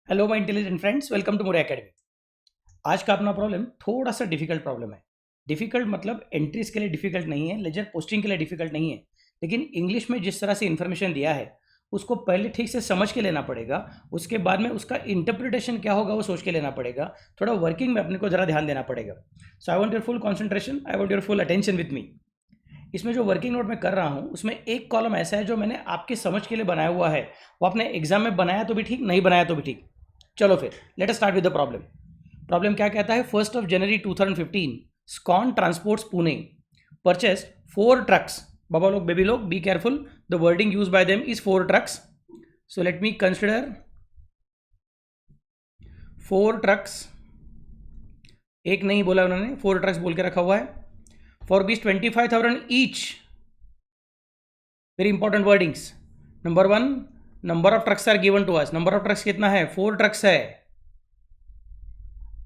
Hello my intelligent friends, welcome to More academy. आज का अपना प्रॉब्लम थोड़ा सा डिफिकल्ट प्रॉब्लम है। डिफिकल्ट मतलब एंट्रीज के लिए डिफिकल्ट नहीं है, लेजर पोस्टिंग के लिए डिफिकल्ट नहीं है, लेकिन इंग्लिश में जिस तरह से इन्फॉर्मेशन दिया है उसको पहले ठीक से समझ के लेना पड़ेगा। उसके बाद में उसका इंटरप्रिटेशन क्या होगा वो सोच के लेना पड़ेगा। थोड़ा वर्किंग में अपने को ज़रा ध्यान देना पड़ेगा। So I want your full concentration, I want your full attention with me. इसमें जो वर्किंग नोट मैं कर रहा हूँ उसमें एक कॉलम ऐसा है जो मैंने आपकी समझ के लिए बनाया हुआ है। वो आपने एग्जाम में बनाया तो भी ठीक, नहीं बनाया तो भी ठीक। चलो फिर let us start with the problem. Problem क्या कहता है? 1 जनवरी 2015 स्कॉन ट्रांसपोर्ट्स पुणे परचेस्ड 4 ट्रक्स। बाबा लोग, बेबी लोग, be careful, the wording use by them is 4 trucks. So let me consider 4 trucks. एक नहीं बोला उन्होंने, 4 ट्रक्स बोल के रखा हुआ है। फॉर बीस 25,000 each. Very important wordings. Number 1, number of trucks are given to us. Number of trucks कितना है? 4 ट्रक्स है।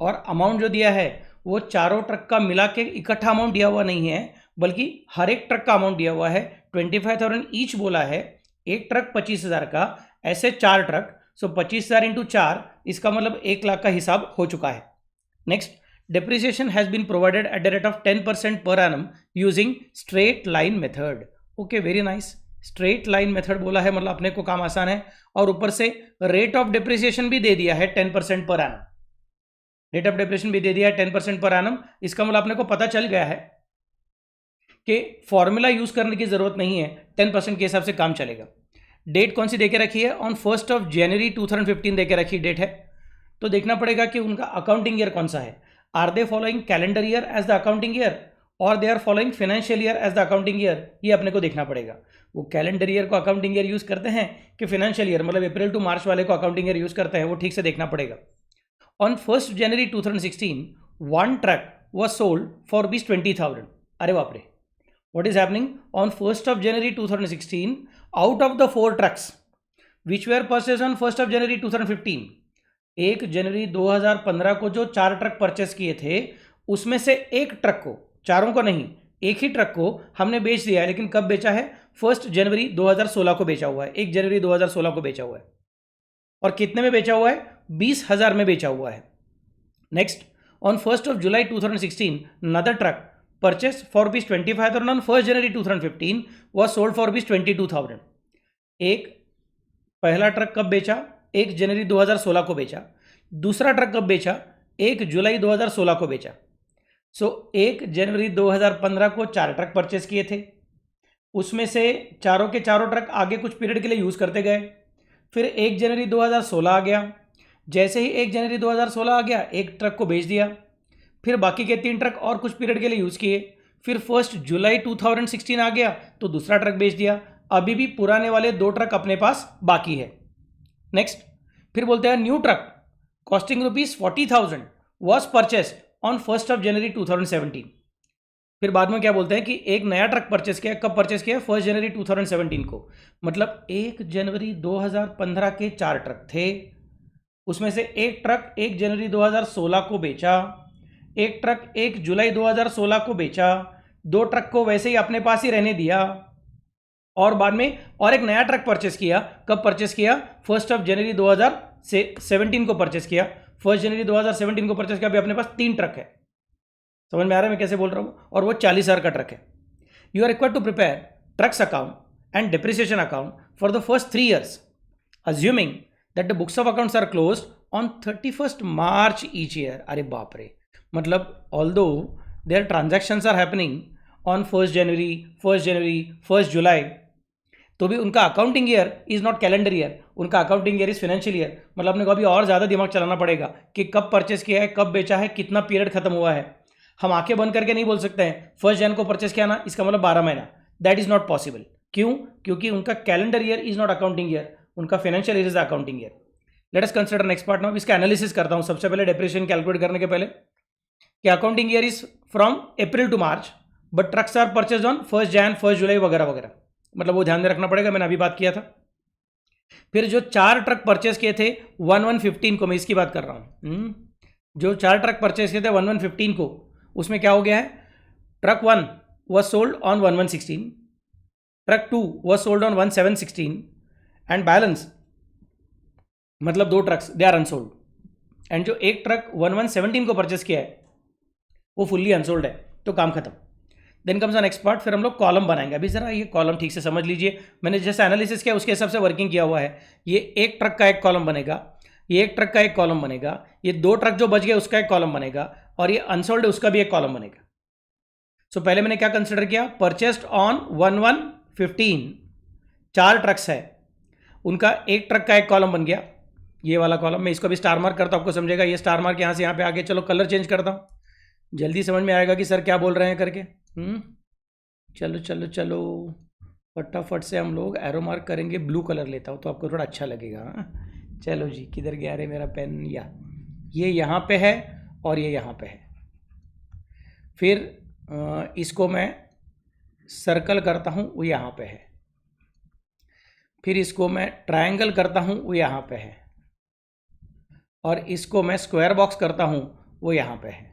और अमाउंट जो दिया है वो चारों ट्रक का मिला के इकट्ठा अमाउंट दिया हुआ नहीं है, बल्कि हर एक ट्रक का अमाउंट दिया हुआ है। 25,000 ईच बोला है। एक ट्रक 25,000 का, ऐसे 4 ट्रक। सो 25,000 इंटू 4, इसका मतलब 1 लाख का हिसाब हो चुका है। Next, depreciation has been provided at the rate of 10% per annum using straight line method. Okay, very nice. Straight line method बोला है मतलब अपने को काम आसान है। और ऊपर से रेट ऑफ डेप्रिसिएशन भी दे दिया है 10% per annum. Rate of depreciation भी दे दिया है 10% पर एनम। इसका मतलब अपने को पता चल गया है कि फॉर्मूला यूज करने की जरूरत नहीं है, 10% के हिसाब से काम चलेगा। डेट कौन सी देके रखी है? ऑन 1 जनवरी 2015 देके रखी डेट है। तो देखना पड़ेगा कि उनका अकाउंटिंग ईयर कौन सा है। Are they following calendar year as the accounting year और they are following financial year as the accounting year? ये अपने को देखना पड़ेगा। वो कैलेंडर ईयर को अकाउंटिंग ईयर यूज करते हैं कि फाइनेंशियल ईयर मतलब अप्रैल टू मार्च वाले को अकाउंटिंग ईयर यूज करते हैं, वो ठीक से देखना पड़ेगा। On 1st January 2016, one truck was sold for rupees 20,000. अरे बाप रे, what is happening? On 1st of January 2016, out of the 4 trucks which were purchased on 1st of January 2015, 1 जनवरी 2015 को जो 4 ट्रक परचेस किए थे उसमें से एक ट्रक को, चारों को नहीं, एक ही ट्रक को हमने बेच दिया है। लेकिन कब बेचा है? 1 जनवरी 2016 को बेचा हुआ है। 1 जनवरी 2016 को बेचा हुआ है। और कितने में बेचा हुआ है? 20,000 में बेचा हुआ है। Next, on 1 July 2016 another truck purchased for rupees 25,000 on 1 January 2015 was sold for rupees 22,000। एक पहला ट्रक कब बेचा? 1 जनवरी 2016 को बेचा। दूसरा ट्रक कब बेचा? 1 जुलाई 2016 को बेचा। सो 1 जनवरी 2015 को 4 ट्रक परचेस किए थे, उसमें से चारों के चारों ट्रक आगे कुछ पीरियड के लिए यूज करते गए। फिर 1 जनवरी 2016 आ गया। जैसे ही 1 जनवरी 2016 आ गया, एक ट्रक को बेच दिया। फिर बाकी के 3 ट्रक और कुछ पीरियड के लिए यूज़ किए। फिर 1 जुलाई 2016 आ गया तो दूसरा ट्रक बेच दिया। अभी भी पुराने वाले 2 ट्रक अपने पास बाकी है। नेक्स्ट, फिर बोलते हैं new truck costing rupees 40,000 was purchased on 1 जनवरी 2017। फिर बाद में क्या बोलते हैं कि एक नया ट्रक परचेस किया। कब परचेस किया? 1 जनवरी 2017 को। मतलब 1 जनवरी 2015 के 4 ट्रक थे, उसमें से एक ट्रक 1 जनवरी 2016 को बेचा, एक ट्रक 1 जुलाई 2016 को बेचा, 2 ट्रक को वैसे ही अपने पास ही रहने दिया और बाद में और एक नया ट्रक परचेस किया। कब परचेस किया? 1 जनवरी 2017 को परचेस किया। 1 जनवरी 2017 को परचेस किया। अभी अपने पास 3 ट्रक है। समझ में आ रहा है मैं कैसे बोल रहा हूँ? और वो 40,000 का ट्रक है। You are required to prepare trucks account and depreciation account for the first 3 years, assuming that the books of accounts are closed on 31st March each year। अरे बाप रे, मतलब although their transactions are happening on 1 July, तो भी उनका accounting year is not calendar year, उनका accounting year is financial year. मतलब अपने को अभी और ज़्यादा दिमाग चलाना पड़ेगा कि कब परचेस किया है, कब बेचा है, कितना पीरियड खत्म हुआ है। हम आंखें बंद करके नहीं बोल सकते हैं 1 जनवरी को परचेस किया ना, इसका मतलब 12 महीना। That is not possible. क्यों? क्योंकि उनका calendar year is not accounting year, उनका financial year is accounting year. Let us consider next part now. इसका एनालिसिस करता हूं सबसे पहले डेप्रिसिएशन कैलकुलेट करने के पहले कि accounting year is from April to March but trucks are purchase on 1 January 1 July वगैरह वगैरह। मतलब वो ध्यान में रखना पड़ेगा, मैंने अभी बात किया था। फिर जो 4 ट्रक परचेस किए थे 1/1/15 को, मैं इसकी बात कर रहा हूं। जो 4 ट्रक परचेस किए थे 1/1/15 को, उसमें क्या हो गया है? Truck 1 was sold on 1/1/16, truck 2 was sold on 1/7/16 and balance मतलब 2 trucks they are unsold, and जो एक ट्रक 1117 को परचेस किया है वो फुल्ली अनसोल्ड है, तो काम खत्म। Then comes on next part, फिर हम लोग कॉलम बनाएंगे। अभी जरा ये कॉलम ठीक से समझ लीजिए, मैंने जैसे एनालिसिस किया उसके हिसाब से वर्किंग किया हुआ है। ये एक ट्रक का एक कॉलम बनेगा, ये एक ट्रक का एक कॉलम बनेगा, ये 2 ट्रक जो बच गए उसका एक कॉलम बनेगा, और ये अनसोल्ड है उसका भी एक कॉलम बनेगा। सो पहले मैंने क्या कंसिडर किया, परचेस्ड ऑन 1115 4 ट्रक्स है, उनका एक ट्रक का एक कॉलम बन गया, ये वाला कॉलम। मैं इसको भी स्टार मार्क करता हूँ, आपको समझेगा। ये स्टार मार्क यहाँ से यहाँ पे आगे, चलो कलर चेंज करता हूँ, जल्दी समझ में आएगा कि सर क्या बोल रहे हैं करके। चलो चलो चलो फटाफट से हम लोग एरो मार्क करेंगे। ब्लू कलर लेता हूँ तो आपको थोड़ा अच्छा लगेगा। चलो जी, किधर गया रे मेरा पेन, या ये यहाँ पे है और ये यहाँ पे है। फिर इसको मैं सर्कल करता हूँ, वो यहाँ पे है। फिर इसको मैं ट्रायंगल करता हूँ, वो यहाँ पे है। और इसको मैं स्क्वायर बॉक्स करता हूँ, वो यहाँ पे है।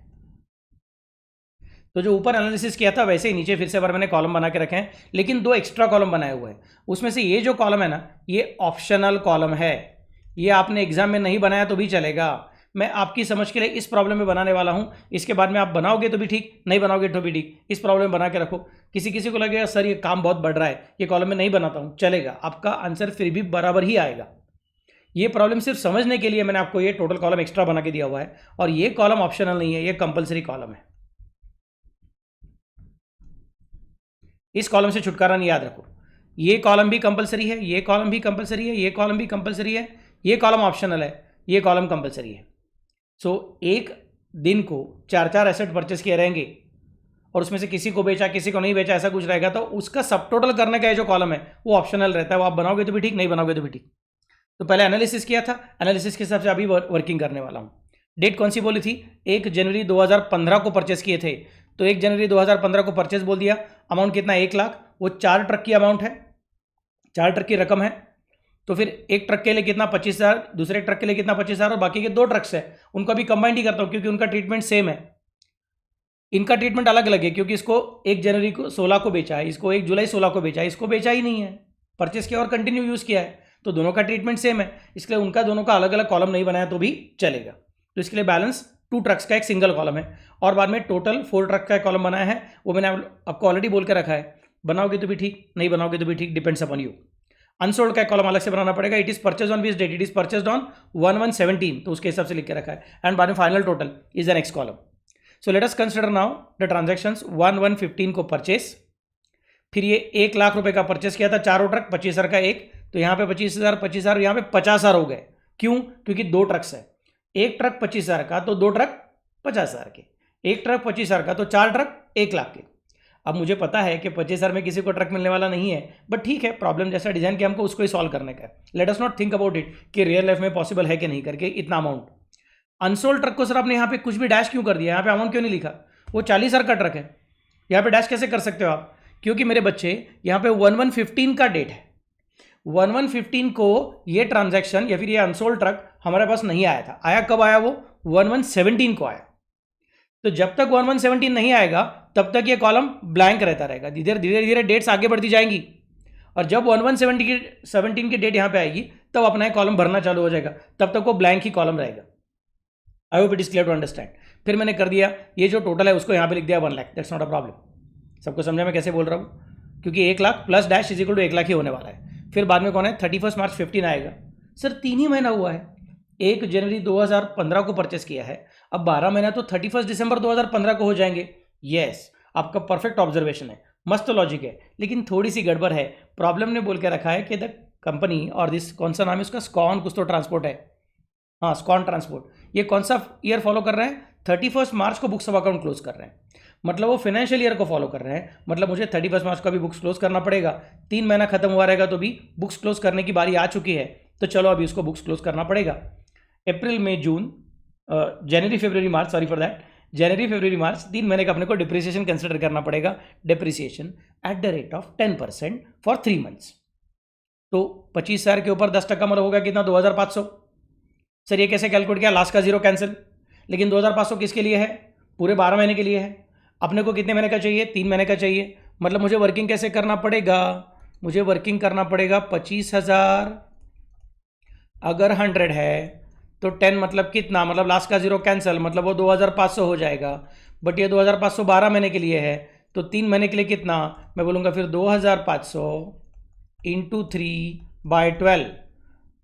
तो जो ऊपर एनालिसिस किया था वैसे ही नीचे फिर से बार मैंने कॉलम बना के रखे हैं, लेकिन 2 एक्स्ट्रा कॉलम बनाए हुए हैं। उसमें से ये जो कॉलम है ना, ये ऑप्शनल कॉलम है। ये आपने एग्जाम में नहीं बनाया तो भी चलेगा, मैं आपकी समझ के लिए इस प्रॉब्लम में बनाने वाला हूँ। इसके बाद में आप बनाओगे तो भी ठीक, नहीं बनाओगे तो भी ठीक। इस प्रॉब्लम में बना के रखो। किसी किसी को लगेगा सर ये काम बहुत बढ़ रहा है, ये कॉलम में नहीं बनाता हूँ, चलेगा, आपका आंसर फिर भी बराबर ही आएगा। ये प्रॉब्लम सिर्फ समझने के लिए मैंने आपको ये टोटल कॉलम एक्स्ट्रा बना के दिया हुआ है, और ये कॉलम ऑप्शनल नहीं है, ये कंपलसरी कॉलम है। इस कॉलम से छुटकारा नहीं, याद रखो। ये कॉलम भी कंपलसरी है, ये कॉलम भी कंपलसरी है, ये कॉलम भी कंपलसरी है, ये कॉलम ऑप्शनल है, ये कॉलम कंपलसरी है। सो एक दिन को 4 एसेट परचेस किए रहेंगे और उसमें से किसी को बेचा किसी को नहीं बेचा, ऐसा कुछ रहेगा, तो उसका सब टोटल करने का जो कॉलम है वो ऑप्शनल रहता है। वो आप बनाओगे तो भी ठीक, नहीं बनाओगे तो भी ठीक। तो पहले एनालिसिस किया था, एनालिसिस के हिसाब से अभी वर्किंग करने वाला हूँ। डेट कौन सी बोली थी, 1 जनवरी 2015 को परचेस किए थे, तो 1 जनवरी 2015 को परचेस बोल दिया। अमाउंट कितना, 1 लाख। वो 4 ट्रक की अमाउंट है, 4 ट्रक की रकम है। तो फिर एक ट्रक के लिए कितना, 25,000, दूसरे ट्रक के लिए कितना, 25,000, और बाकी के 2 ट्रक्स है उनका भी कंबाइंड ही करता हूँ क्योंकि उनका ट्रीटमेंट सेम है। इनका ट्रीटमेंट अलग अलग है क्योंकि इसको 1 जनवरी को 16 को बेचा है, इसको 1 जुलाई 16 को बेचा है, इसको बेचा ही नहीं है, परचेस किया और कंटिन्यू यूज़ किया है, तो दोनों का ट्रीटमेंट सेम है, इसलिए उनका दोनों का अलग अलग कॉलम नहीं बनाया तो भी चलेगा। तो इसके लिए बैलेंस 2 ट्रक्स का एक सिंगल कॉलम है, और बाद में टोटल 4 ट्रक का एक कॉलम बनाया है। वो मैंने आपको ऑलरेडी बोल के रखा है, बनाओगे तो भी ठीक, नहीं बनाओगे तो भी ठीक, डिपेंड्स अपॉन यू। अनसोल्ड का कॉलम अलग से बनाना पड़ेगा। It is purchase on which date, it is purchase on 1117, तो उसके हिसाब से लिख के रखा है। एंड बाद में final total is the next column. So let us consider now the transactions. 1115 को परचेस, फिर ये 1 लाख रुपए का परचेस किया था, चारों ट्रक, 25,000 का एक, तो यहाँ पे 25,000, 25,000, यहाँ पे 50,000 हो गए। क्यों, क्योंकि 2 ट्रक्स है, एक ट्रक 25,000 का तो 2 ट्रक 50,000 के, एक ट्रक 25,000 का तो 4 ट्रक 1 लाख के। अब मुझे पता है कि 25,000 में किसी को ट्रक मिलने वाला नहीं है, बट ठीक है, प्रॉब्लम जैसा डिजाइन किया हमको उसको ही सॉल्व करने का है। Let us not think about it कि रियल लाइफ में पॉसिबल है कि नहीं करके इतना अमाउंट। अनसोल्ड ट्रक को सर आपने यहाँ पे कुछ भी डैश क्यों कर दिया, यहाँ पे अमाउंट क्यों नहीं लिखा, वो 40,000 का ट्रक है, यहाँ पे डैश कैसे कर सकते हो आप, क्योंकि मेरे बच्चे यहाँ पे 1115 का डेट है, 1115 को ये ट्रांजैक्शन या फिर ये अनसोल्ड ट्रक हमारे पास नहीं आया था। आया कब आया, वो 1117 को आया। तो जब तक 1117 नहीं आएगा तब तक ये कॉलम ब्लैंक रहता रहेगा, धीरे धीरे धीरे डेट्स आगे बढ़ती जाएंगी, और जब 1117 की डेट यहाँ पे आएगी तब अपना ये कॉलम भरना चालू हो जाएगा, तब तक वो ब्लैंक ही कॉलम रहेगा। I hope it is clear to understand. फिर मैंने कर दिया, ये जो टोटल है उसको यहाँ पे लिख दिया 1 lakh, that's not a problem. सबको समझा मैं कैसे बोल रहा हूँ, क्योंकि 1 lakh plus dash is equal to 1 lakh ही होने वाला है। फिर बाद में कौन है, 31 मार्च 15 आएगा। सर 3 ही महीना हुआ है, 1 जनवरी 2015 को परचेस किया है, अब 12 महीना तो 31 दिसंबर 2015 को हो जाएंगे। यस, आपका परफेक्ट ऑब्जर्वेशन है, मस्त लॉजिक है, लेकिन थोड़ी सी गड़बड़ है। प्रॉब्लम ने बोल के रखा है कि द कंपनी और दिस, कौन सा नाम है उसका, स्कॉन कुछ तो ट्रांसपोर्ट है, हाँ स्कॉन ट्रांसपोर्ट, ये कौन सा ईयर फॉलो कर रहे हैं, 31 मार्च को बुक्स ऑफ अकाउंट क्लोज कर रहे हैं, मतलब वो फाइनेंशियल ईयर को फॉलो कर रहे हैं। मतलब मुझे 31 मार्च का भी बुक्स क्लोज करना पड़ेगा, 3 महीना खत्म हुआ रहेगा तो भी बुक्स क्लोज करने की बारी आ चुकी है, तो चलो अभी उसको बुक्स क्लोज करना पड़ेगा। अप्रैल मई जून जनवरी फरवरी मार्च, सॉरी फॉर दैट, जनवरी फरवरी मार्च 3 महीने का अपने को डिप्रिसिएशन कंसिडर करना पड़ेगा, depreciation eight the rate of 10% for 3 months. तो 25,000 के ऊपर 10% मतलब होगा कितना, 2,500। सर ये कैसे कैलकुलेट किया, लास्ट का जीरो कैंसिल, लेकिन 2,500 किसके लिए है, पूरे 12 महीने के लिए है। अपने को कितने महीने का चाहिए, 3 महीने का चाहिए, मतलब मुझे वर्किंग कैसे करना पड़ेगा, मुझे वर्किंग करना पड़ेगा 25,000 अगर 100 है तो 10 मतलब कितना, मतलब लास्ट का जीरो कैंसिल, मतलब वो 2500 हो जाएगा। बट ये 2500 12 महीने के लिए है, तो 3 महीने के लिए कितना, मैं बोलूँगा फिर 2500 इंटू 3/12,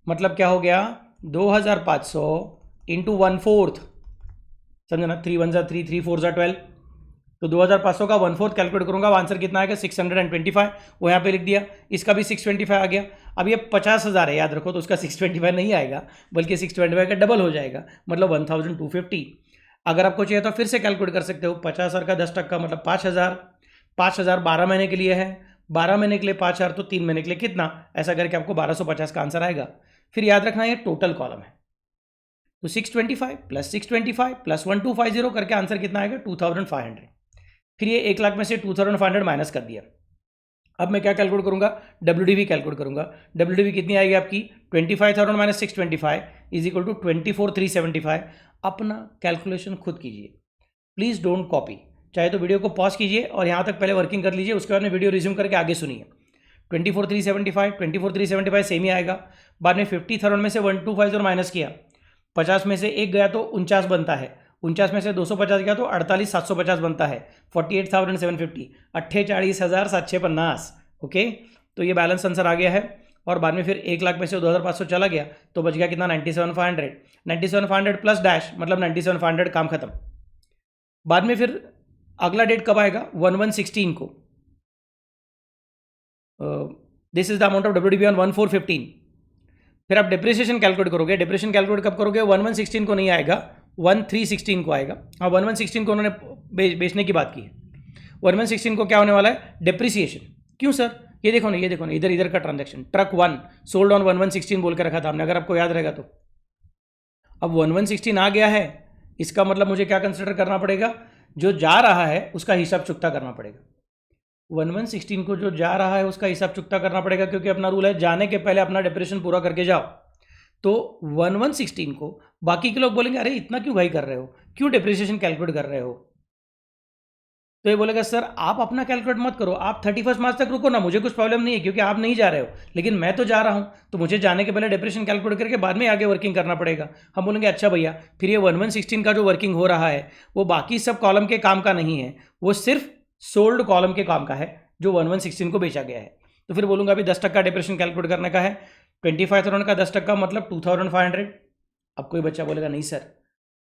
मतलब क्या हो गया 2500 इंटू 1/4, समझे ना, 3 1 जा 3, 3 4 जा 12, तो 2500 का 1/4 कैलकुलेट करूंगा, आंसर कितना आएगा 625, वो यहाँ पे लिख दिया। इसका भी 625 आ गया। अब ये 50,000 है याद रखो, तो उसका 625 नहीं आएगा, बल्कि 625 का डबल हो जाएगा, मतलब 1250। अगर आपको चाहिए तो फिर से कैलकुलेट कर सकते हो, 50,000 का 10% मतलब 5,000, 5,000 12 महीने के लिए है, 12 महीने के लिए 5,000, तो 3 महीने के लिए कितना, ऐसा करके आपको 1250 का आंसर आएगा। फिर याद रखना ये टोटल कॉलम है, तो 625 प्लस 625 प्लस 1250 करके आंसर कितना आएगा 2500। फिर ये 1 लाख में से 2500 माइनस कर दिया। अब मैं क्या कैलकुलेट करूंगा, WDV कैलकुलेट करूंगा। WDV कितनी आएगी आपकी 25,000 माइनस 625 इज इक्वल टू 24,375। अपना कैलकुलेशन खुद कीजिए, प्लीज़ डोंट कॉपी। चाहे तो वीडियो को पॉज कीजिए और यहाँ तक पहले वर्किंग कर लीजिए, उसके बाद में वीडियो रिज्यूम करके आगे सुनिए। 24,375 सेम ही आएगा। बाद में 50,000 में से 1250 माइनस किया, 50 में से 1 गया तो 49 बनता है, 49 में से 250 गया तो 48,750 बनता है, 48,750, 48,750। ओके, तो ये बैलेंस आंसर आ गया है। और बाद में फिर 1 लाख में से 2,500 चला गया, तो बच गया कितना 97,500, 97,500 प्लस डैश मतलब 97,500, काम खत्म। बाद में फिर अगला डेट कब आएगा 11/16 को, this is the amount of WDV on 1/4/15। फिर आप डिप्रिसिएशन कैलकुलेट करोगे, डिप्रिसिएशन कैलकुलेट कब करोगे, 11/16 को नहीं आएगा, 1/3/16 को आएगा। हाँ, 11/16 को उन्होंने बेचने की बात की है, 11/16 को क्या होने वाला है डिप्रिसिएशन। क्यों सर, ये देखो ना, ये देखो ना, इधर इधर का ट्रांजैक्शन, ट्रक 1 सोल्ड ऑन 11/16 बोल के रखा था हमने, अगर आपको याद रहेगा तो। अब 11/16 आ गया है, इसका मतलब मुझे क्या कंसिडर करना पड़ेगा, जो जा रहा है उसका हिसाब चुकता करना पड़ेगा। 11/16 को जो जा रहा है उसका हिसाब चुकता करना पड़ेगा, क्योंकि अपना रूल है जाने के पहले अपना डिप्रेशन पूरा करके जाओ। तो 11/16 को बाकी के लोग बोलेंगे अरे इतना क्यों भाई कर रहे हो, क्यों डिप्रिसिएशन कैलकुलेट कर रहे हो, तो ये बोलेगा सर आप अपना कैलकुलेट मत करो, आप 31 मार्च तक रुको ना, मुझे कुछ प्रॉब्लम नहीं है क्योंकि आप नहीं जा रहे हो, लेकिन मैं तो जा रहा हूं, तो मुझे जाने के पहले डिप्रेशन कैलकुलेट करके बाद में आगे वर्किंग करना पड़ेगा। हम बोलेंगे अच्छा भैया, फिर ये 11/16 का जो वर्किंग हो रहा है वो बाकी सब कॉलम के काम का नहीं है, वो सिर्फ सोल्ड कॉलम के काम का है जो 11/16 को बेचा गया है। तो फिर बोलूंगा अभी 10% डिप्रेशन कैलकुलेट करने का है, 25,000 का 10% मतलब 2,500। अब कोई बच्चा बोलेगा नहीं सर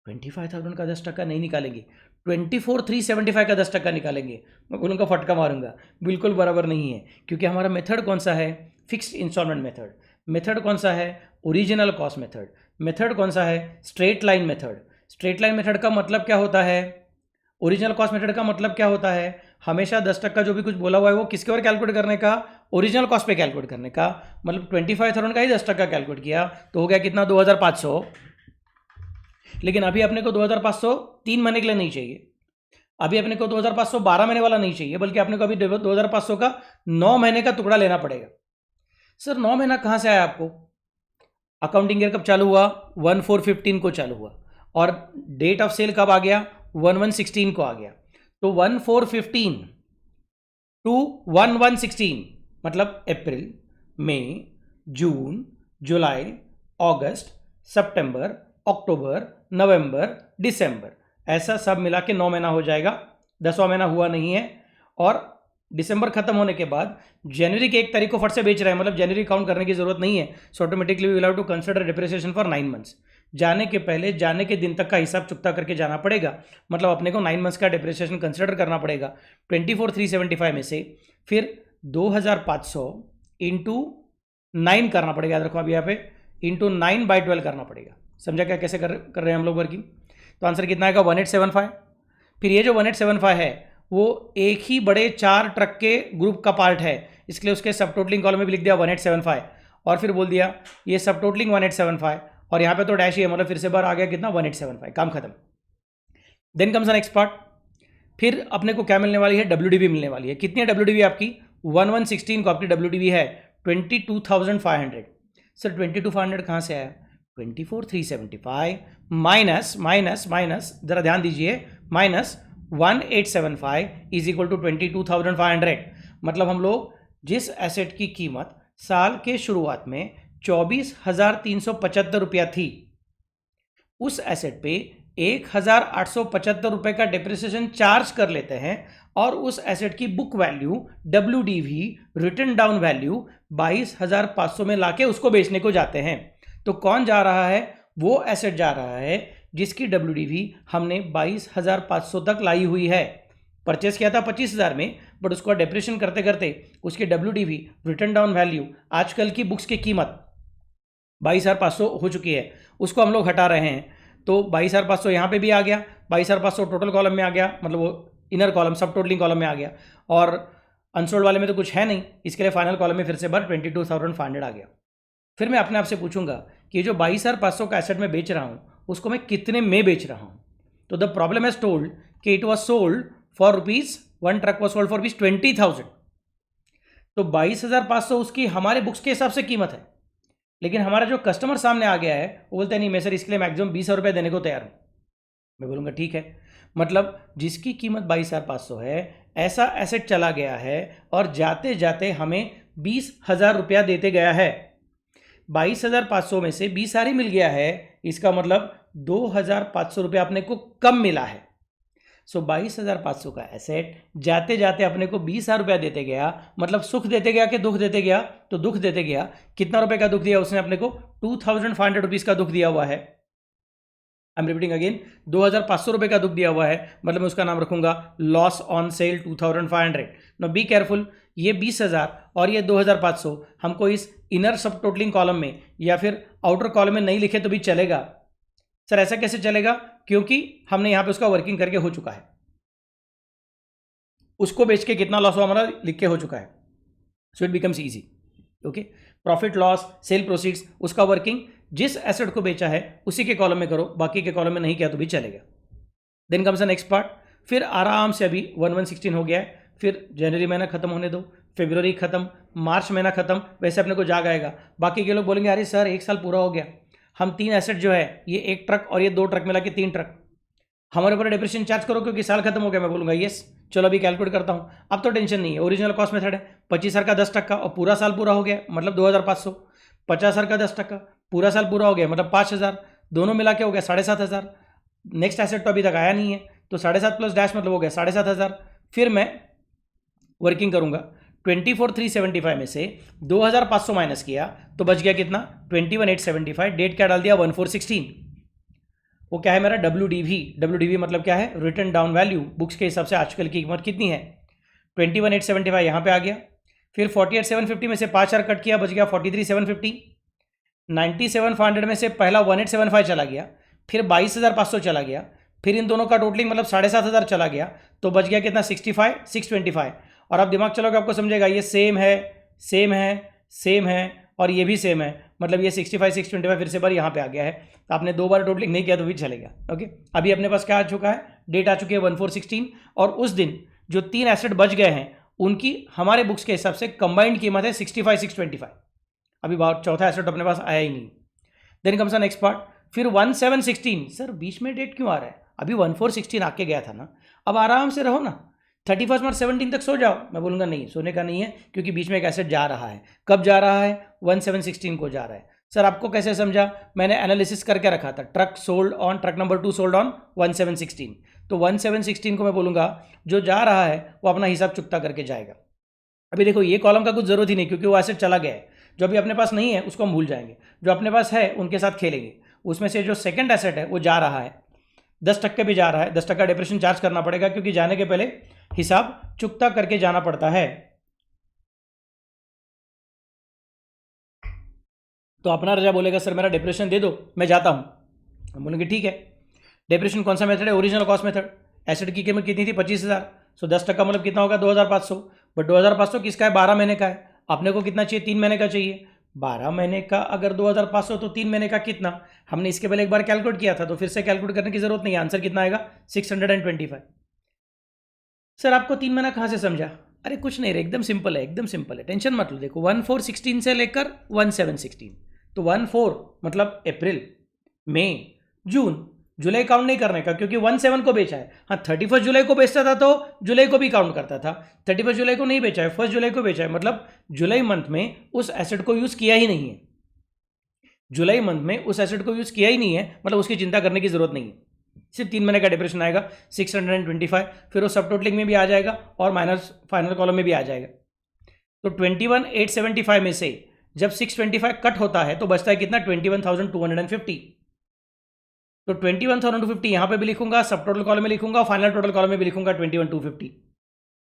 25,000 का 10% नहीं निकालेंगे, 24,375 का 10% निकालेंगे। मैं बोलूँगा फटका मारूंगा, बिल्कुल बराबर नहीं है, क्योंकि हमारा मेथड कौन सा है, फिक्स्ड इंस्टॉलमेंट मेथड। मेथड कौन सा है, ओरिजिनल कॉस्ट मेथड। मेथड कौन सा है, straight line method. Straight line method का मतलब क्या होता है, ओरिजिनल कॉस्ट मेथड का मतलब क्या होता है, हमेशा 10% जो भी कुछ बोला हुआ है वो किसके और कैलकुलेट करने का, ओरिजिनल कॉस्ट पे कैलकुलेट करने का। मतलब 25,000 का ही 10% कैलकुलेट किया तो हो गया कितना 2,500। लेकिन अभी अपने को 2,500 3 महीने के लिए नहीं चाहिए, अभी अपने को 2,500 12 महीने वाला नहीं चाहिए, बल्कि अपने को अभी 2,500 का 9 महीने का टुकड़ा लेना पड़ेगा। सर 9 महीना कहाँ से आया आपको, अकाउंटिंग ईयर कब चालू हुआ 1/4/15 को चालू हुआ, और डेट ऑफ सेल कब आ गया 1/1/16 को आ गया। तो 1/4/15 टू 1/1/16 मतलब अप्रैल, मई, जून, जुलाई, अगस्त, सितंबर, अक्टूबर, नवंबर, दिसंबर, ऐसा सब मिला के 9 महीना हो जाएगा, 10वां महीना हुआ नहीं है। और दिसंबर खत्म होने के बाद जनवरी के 1 तारीख को फट से बेच रहे हैं, मतलब जनवरी काउंट करने की जरूरत नहीं है, so automatically we will have to consider depreciation for 9 months. जाने के पहले जाने के दिन तक का हिसाब चुकता करके जाना पड़ेगा, मतलब अपने को 9 मंथ्स का डिप्रिसिएशन कंसिडर करना पड़ेगा 24,375 में से। फिर 2,500 इंटू 9 करना पड़ेगा, याद रखो अभी यहाँ पे इंटू 9/12 करना पड़ेगा। समझा क्या कैसे कर रहे हैं हम लोग वर्किंग। तो आंसर कितना आएगा 1875। फिर ये जो 1875 है वो एक ही बड़े 4 ट्रक के ग्रुप का पार्ट है, इसलिए उसके सब टोटलिंग कॉलम में भी लिख दिया 1875, और फिर बोल दिया ये सब टोटलिंग 1875, और यहाँ पे तो डैश ही है, मतलब फिर से बार आ गया कितना 1875, काम खत्म। Then comes the next part. फिर अपने को क्या मिलने वाली है, WDV मिलने वाली है। कितनी है WDV आपकी 1/1/16 को आपकी WDV है 22,500। सर 22,500 कहाँ से आया, 24,375 माइनस माइनस माइनस, जरा ध्यान दीजिए, माइनस 1,875 इज इक्वल टू 22,500। मतलब हम लोग जिस एसेट की कीमत साल के शुरुआत में 24,375 रुपया थी, उस एसेट पे 1,875 रुपए का डिप्रिसिएशन चार्ज कर लेते हैं और उस एसेट की book value WDV return down value 22,500 में लाके उसको बेचने को जाते हैं। तो कौन जा रहा है? वो एसेट जा रहा है जिसकी WDV हमने 22,500 तक लाई हुई है। परचेस किया था 25,000 में, बट उसको डिप्रिसिएशन करते करते उसकी WDV रिटर्न डाउन वैल्यू आजकल की बुक्स की कीमत 22,500 हो चुकी है, उसको हम लोग हटा रहे हैं। तो 22,500 यहाँ पे भी आ गया, 22,500 टोटल कॉलम में आ गया, मतलब वो इनर कॉलम सब टोटलिंग कॉलम में आ गया, और अनसोल्ड वाले में तो कुछ है नहीं, इसके लिए फाइनल कॉलम में फिर से बार 22,500 आ गया। फिर मैं अपने आप से पूछूंगा कि जो 22,500 का एसेट में बेच रहा हूँ उसको मैं कितने में बेच रहा हूँ? तो द प्रॉब्लम हैज टोल्ड कि it was sold for rupees, one truck was sold for rupees 20,000। तो 22,500 उसकी हमारे बुक्स के हिसाब से कीमत है, लेकिन हमारा जो कस्टमर सामने आ गया है वो बोलते हैं नहीं मैं सर इसके लिए मैक्सिमम 20,000 रुपये देने को तैयार हूँ। मैं बोलूँगा ठीक है, मतलब जिसकी कीमत 22,500 है ऐसा एसेट चला गया है और जाते जाते हमें 20,000 रुपया देते गया है। 22,500 में से 20,000 ही मिल गया है, इसका मतलब 2,500 रुपया अपने को कम मिला है। सो 22,500 का एसेट जाते जाते अपने को 20,000 रुपया देते गया, मतलब सुख देते गया कि दुख देते गया? तो दुख देते गया। कितना रुपए का दुख दिया उसने अपने को? 2,500 रुपीज का दुख दिया हुआ है। आई एम रिपीटिंग अगेन, 2,500 रुपए का दुख दिया हुआ है, मतलब मैं उसका नाम रखूंगा loss on sale 2,500। No be careful, ये 20,000 और ये 2,500 हमको इस इनर सब टोटलिंग कॉलम में या फिर आउटर कॉलम में नहीं लिखे तो भी चलेगा। सर ऐसा कैसे चलेगा? क्योंकि हमने यहां पे उसका वर्किंग करके हो चुका है, उसको बेच के कितना लॉस हुआ हमारा लिख के हो चुका है, so it becomes easy. Okay, profit loss sale proceeds, उसका वर्किंग जिस एसेट को बेचा है उसी के कॉलम में करो, बाकी के कॉलम में नहीं किया तो भी चलेगा। Then comes the next part. फिर आराम से अभी 1/116 हो गया है, फिर जनवरी महीना खत्म होने दो, फरवरी खत्म, मार्च महीना खत्म, वैसे अपने को जाग आएगा। बाकी के लोग बोलेंगे अरे सर 1 साल पूरा हो गया, हम 3 एसेट जो है ये 1 ट्रक और ये 2 ट्रक मिला के 3 ट्रक, हमारे ऊपर डिप्रिसिएशन चार्ज करो क्योंकि साल खत्म हो गया। मैं बोलूँगा यस, चलो अभी कैलकुलेट करता हूँ। अब तो टेंशन नहीं है, ओरिजिनल कॉस्ट मेथड है, 25,000 का 10% और पूरा साल पूरा हो गया मतलब 2,500, 50,000 का 10% पूरा साल पूरा हो गया मतलब 5,000, दोनों मिला के हो गया 7,500। नेक्स्ट एसेट तो अभी तक आया नहीं है, तो 7,500 प्लस डैश मतलब हो गया 7,500। फिर मैं वर्किंग करूंगा, 24,375 में से 2,500 माइनस किया तो बच गया कितना? 21,875। डेट क्या डाल दिया? 1/4/16। वो क्या है मेरा? WDV मतलब क्या है? Return down value. बुक्स के हिसाब से आजकल की कीमत कितनी है? 21,875 यहाँ पे आ गया। फिर 48,750 में से 5,000 कट किया, बच गया 43,750। 97,500 में से पहला 1875 चला गया, फिर 22,500 चला गया, फिर इन दोनों का टोटलिंग मतलब 7,500 चला गया, तो बच गया कितना? 65,625। और आप दिमाग चलोगे आपको समझेगा ये सेम है, सेम है, सेम है और ये भी सेम है, मतलब ये 65,625 फिर से बार यहाँ पे आ गया है। तो आपने 2 बार टोटलिंग नहीं किया तो भी चलेगा। ओके, अभी अपने पास क्या आ चुका है? डेट आ चुकी है 1/4/16 और उस दिन जो 3 एसेट बच गए हैं उनकी हमारे बुक्स के हिसाब से कंबाइंड कीमत है 65,625। अभी बहुत चौथा एसेट अपने पास आया ही नहीं। Then comes the next part. फिर 1/7/16। सर बीच में डेट क्यों आ रहा है? अभी 1/4/16 आके गया था ना, अब आराम से रहो ना, 31 मार्च 17 तक सो जाओ। मैं बोलूँगा नहीं, सोने का नहीं है, क्योंकि बीच में एक एसेट जा रहा है। कब जा रहा है? 1/7/16 को जा रहा है। सर आपको कैसे समझा? मैंने एनालिसिस करके रखा था, truck sold on, truck number 2 sold on 1/7/16। तो 1/7/16 को मैं बोलूँगा जो जा रहा है वो अपना हिसाब चुकता करके जाएगा। अभी देखो ये कॉलम का कुछ जरूरत ही नहीं, क्योंकि वो एसेट चला गया है। जो अभी अपने पास नहीं है उसको हम भूल जाएंगे, जो अपने पास है उनके साथ खेलेंगे। उसमें से जो सेकंड एसेट है वो जा रहा है, 10% भी जा रहा है, 10% डिप्रेशन चार्ज करना पड़ेगा, क्योंकि जाने के पहले हिसाब चुकता करके जाना पड़ता है। तो अपना रजा बोलेगा सर मेरा डिप्रेशन दे दो मैं जाता हूं। हम बोलेंगे ठीक है। डिप्रेशन कौन सा मेथड है? Original cost method. एसेट की कीमत कितनी थी? 25,000। सो 10% मतलब कितना होगा? 2,500। बट 2,500 किसका है? 12 महीने का है। अपने को कितना चाहिए? 3 महीने का चाहिए। 12 महीने का अगर 2,500 तो 3 महीने का कितना? हमने इसके पहले एक बार कैलकुलेट किया था, तो फिर से कैलकुलेट करने की जरूरत नहीं है। आंसर कितना आएगा? 625। सर आपको 3 महीना कहाँ से समझा? अरे कुछ नहीं रे, एकदम सिंपल है, एकदम सिंपल है, टेंशन मत लो। देखो 1/4/16 से लेकर 1/7/16, तो 1/4 मतलब अप्रैल, मई, जून, जुलाई काउंट नहीं करने का, क्योंकि 1/7 को बेचा है। हाँ 31 जुलाई को बेचता था तो जुलाई को भी काउंट करता था, 31 जुलाई को नहीं बेचा है, 1 जुलाई को बेचा है, मतलब जुलाई मंथ में उस एसेट को यूज किया ही नहीं है। जुलाई मंथ में उस एसेट को यूज़ किया ही नहीं है, मतलब उसकी चिंता करने की जरूरत नहीं है। सिर्फ 3 महीने का डिप्रेशन आएगा 625, फिर वो सब टोटलिंग में भी आ जाएगा और माइनस फाइनल कॉलम में भी आ जाएगा। तो 21,875 में से जब 625 कट होता है तो बचता है कितना, 21,250। तो 21,250 यहां पे भी लिखूंगा, सब टोटल कॉलम में लिखूंगा और फाइनल टोटल कॉलम में भी लिखूंगा 21,250।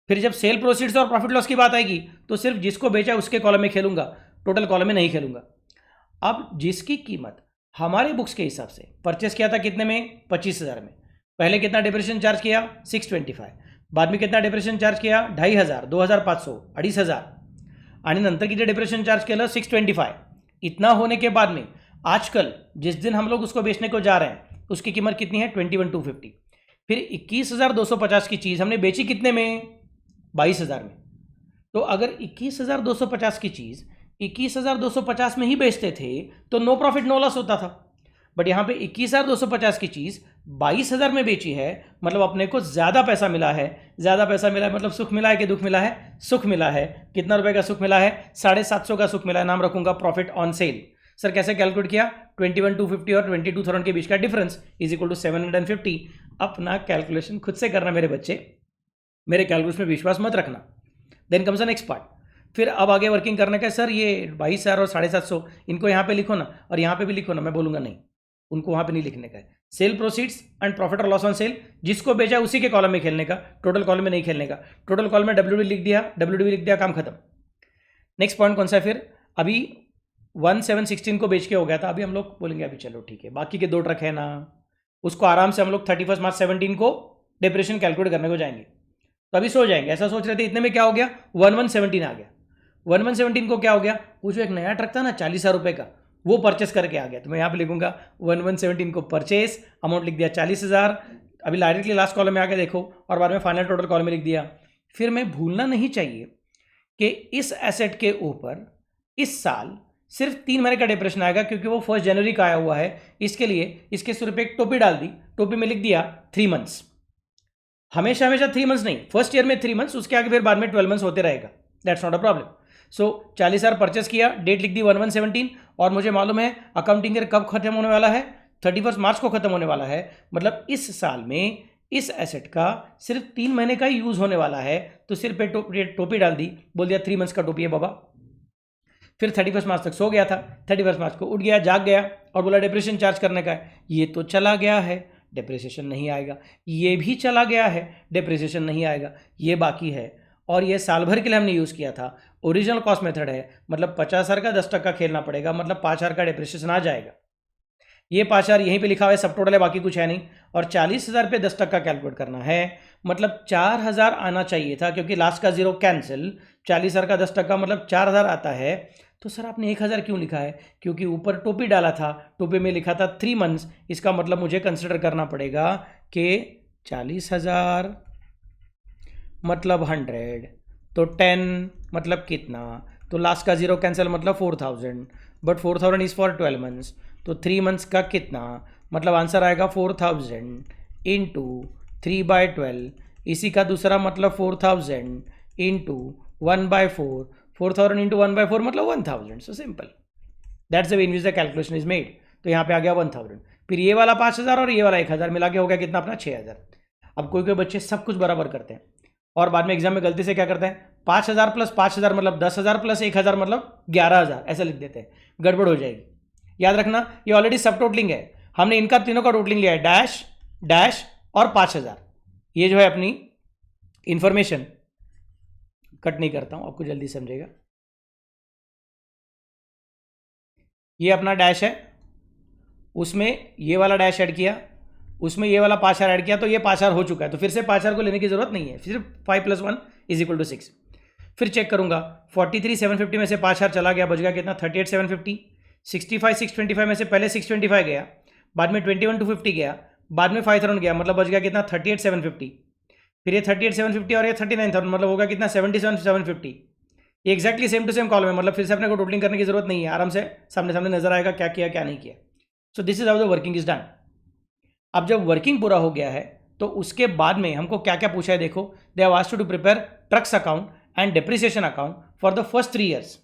फिर जब सेल प्रोसीड्स और प्रॉफिट लॉस की बात आएगी तो सिर्फ जिसको बेचा उसके कॉलम में खेलूंगा, टोटल कॉलम में नहीं खेलूंगा। अब जिसकी कीमत हमारे बुक्स के हिसाब से परचेस किया था कितने में, 25,000 में, पहले कितना डिप्रेशन चार्ज किया 625, बाद में कितना डिप्रेशन चार्ज किया 2,500, 2,500, 2,500 आणि नंतर किती डिप्रेशन चार्ज केलं 625। इतना होने के बाद में आजकल जिस दिन हम लोग उसको बेचने को जा रहे हैं उसकी कीमत कितनी है 21,250। फिर 21,250 की चीज़ हमने बेची कितने में, 22,000 में। तो अगर 21,250 की चीज़ 21,250 में ही बेचते थे तो नो प्रॉफिट नो लॉस होता था। बट यहाँ पे 21,250 की चीज़ 22,000 में बेची है, मतलब अपने को ज़्यादा पैसा मिला है। ज़्यादा पैसा मिला है मतलब सुख मिला है कि दुख मिला है, सुख मिला है। कितना रुपए का सुख मिला है, 750 का सुख मिला है। नाम रखूंगा प्रॉफिट ऑन सेल। सर कैसे कैलकुलेट किया, 21,250 और 22,000 के बीच का डिफरेंस इज इक्वल टू 750। अपना कैलकुलेशन खुद से करना मेरे बच्चे, मेरे कैलकुलेशन में विश्वास मत रखना। Then comes the next part. फिर अब आगे वर्किंग करने का, सर ये 22,000 और 750 इनको यहाँ पे लिखो ना और यहाँ पे भी लिखो ना। मैं बोलूँगा नहीं, उनको वहाँ पे नहीं लिखने का है। सेल प्रोसीड्स एंड प्रॉफिट और लॉस ऑन सेल, जिसको बेचा उसी के कॉलम में खेलने का, टोटल कॉलम में नहीं खेलने का। टोटल कॉलम में WDV लिख दिया, WDV लिख दिया, काम खत्म। नेक्स्ट पॉइंट कौन सा है, फिर अभी 1,716 को बेच के हो गया था। अभी हम लोग बोलेंगे अभी चलो ठीक है, बाकी के 2 ट्रक है ना, उसको आराम से हम लोग 31 मार्च 17 को डिप्रेशन कैलकुलेट करने को जाएंगे। तो अभी सो जाएंगे, ऐसा सोच रहे थे, इतने में क्या हो गया 1117 आ गया। 1117 को क्या हो गया, वो जो एक नया ट्रक था ना 40,000 रुपये का, वो परचेस करके आ गया। तो मैं यहाँ पे लिखूंगा 1117 को परचेस, अमाउंट लिख दिया 40,000। अभी डायरेक्टली लास्ट कॉलम में आके देखो और बाद में फाइनल टोटल कॉलम में लिख दिया। फिर मैं भूलना नहीं चाहिए कि इस एसेट के ऊपर इस साल सिर्फ 3 महीने का डिप्रेशन आएगा, क्योंकि वो 1 जनवरी का आया हुआ है। इसके लिए इसके सिर पे एक टोपी डाल दी, टोपी में लिख दिया 3 मंथ्स। हमेशा हमेशा 3 मंथ्स नहीं, फर्स्ट ईयर में 3 मंथ्स, उसके आगे फिर बाद में 12 मंथ्स होते रहेगा। That's not a problem. So 40,000 purchase किया, डेट लिख दी 1117, और मुझे मालूम है अकाउंटिंग ईयर कब खत्म होने वाला है, 31 मार्च को खत्म होने वाला है। मतलब इस साल में इस एसेट का सिर्फ 3 महीने का ही यूज होने वाला है। तो सिर पे टोपी डाल दी, बोल दिया 3 मंथ्स का टोपी है बाबा। फिर 31 मार्च तक सो गया था, 31 मार्च को उठ गया, जाग गया और बोला डिप्रेशन चार्ज करने का है। ये तो चला गया है, डिप्रेशिएशन नहीं आएगा। ये भी चला गया है, डिप्रेशिएशन नहीं आएगा। ये बाकी है, और ये साल भर के लिए हमने यूज़ किया था। ओरिजिनल कॉस्ट मेथड है, मतलब 50,000 का 10% खेलना पड़ेगा, मतलब 5,000 का डिप्रेशिएशन आ जाएगा। ये 5,000 यहीं पे लिखा हुआ है, सब टोटल है, बाकी कुछ है नहीं। और 40,000 पे 10% कैलकुलेट करना है, मतलब 4,000 आना चाहिए था, क्योंकि लास्ट का 0 कैंसिल। 40,000 का 10% मतलब 4,000 आता है। तो सर आपने 1,000 क्यों लिखा है, क्योंकि ऊपर टोपी डाला था, टोपी में लिखा था 3 मंथ्स। इसका मतलब मुझे कंसिडर करना पड़ेगा कि 40,000 मतलब 100, तो 10 मतलब कितना, तो लास्ट का 0 कैंसिल मतलब 4,000, बट 4,000 इज़ फॉर 12 मंथ्स। तो 3 मंथ्स का कितना, मतलब आंसर आएगा 4,000 इंटू 3/12। इसी का दूसरा मतलब 4,000 इंटू 1/4। 4,000 इंटू 1/4 मतलब 1,000। So simple, that's the way in which the calculation is made. तो यहाँ पे आ गया 1,000। फिर ये वाला 5,000 और ये वाला 1,000 मिला के हो गया कितना अपना 6,000। अब कोई कोई बच्चे सब कुछ बराबर करते हैं और बाद में एग्जाम में गलती से क्या करते हैं, 5,000 प्लस 5,000 मतलब 10,000 प्लस 1,000 मतलब 11,000 ऐसा लिख देते हैं, गड़बड़ हो जाएगी। याद रखना ये ऑलरेडी सब टोटलिंग है, हमने इनका तीनों का टोटलिंग लिया है, डैश डैश और 5,000। ये जो है अपनी इंफॉर्मेशन, कट नहीं करता हूं, आपको जल्दी समझेगा। ये अपना डैश है, उसमें ये वाला डैश ऐड किया, उसमें ये वाला 5,000 ऐड किया, तो ये 5,000 हो चुका है। तो फिर से 5,000 को लेने की जरूरत नहीं है, सिर्फ 5 + 1 = 6। फिर चेक करूंगा, 43,750 में से 5,000 चला गया, बच गया कितना 38,750। 65,625 में से पहले 625 गया, बाद में 21,250 गया, बाद में 5,000 गया, मतलब बच गया कितना 38,750। फिर ये 38,750 और ये 39,000 मतलब होगा कितना 77,750। ये exactly same to same column है, मतलब फिर से अपने को टोटलिंग करने की जरूरत नहीं है, आराम से सामने सामने नजर आएगा क्या किया क्या नहीं किया। So this is how the working is done. अब जब वर्किंग पूरा हो गया है तो उसके बाद में हमको क्या क्या पूछा है, देखो, they have asked to prepare trucks account and depreciation account for the first 3 years.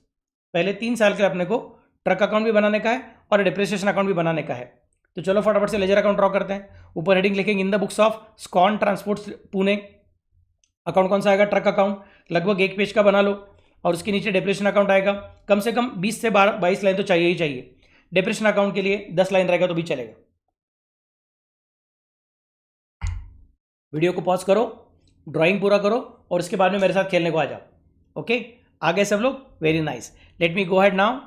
पहले 3 साल के लिए अपने को ट्रक अकाउंट भी बनाने का है और डिप्रिसिएशन अकाउंट भी बनाने का है। तो चलो फटाफट से लेजर अकाउंट ड्रॉ करते हैं। ऊपर हेडिंग लिखेंगे in the books of Scon transport Pune. Account कौन सा आएगा? Truck account. लगभग 1 पेज का बना लो और उसके नीचे डिप्रेशन अकाउंट आएगा। कम से कम 20 से 22 लाइन तो चाहिए ही चाहिए। डिप्रेशन अकाउंट के लिए 10 लाइन रहेगा तो भी चलेगा। वीडियो को पॉज करो, ड्राइंग पूरा करो और उसके बाद में मेरे साथ खेलने को आ जाओ। ओके, आगे सब लोग? Very nice. लेट मी गो हेड नाउ।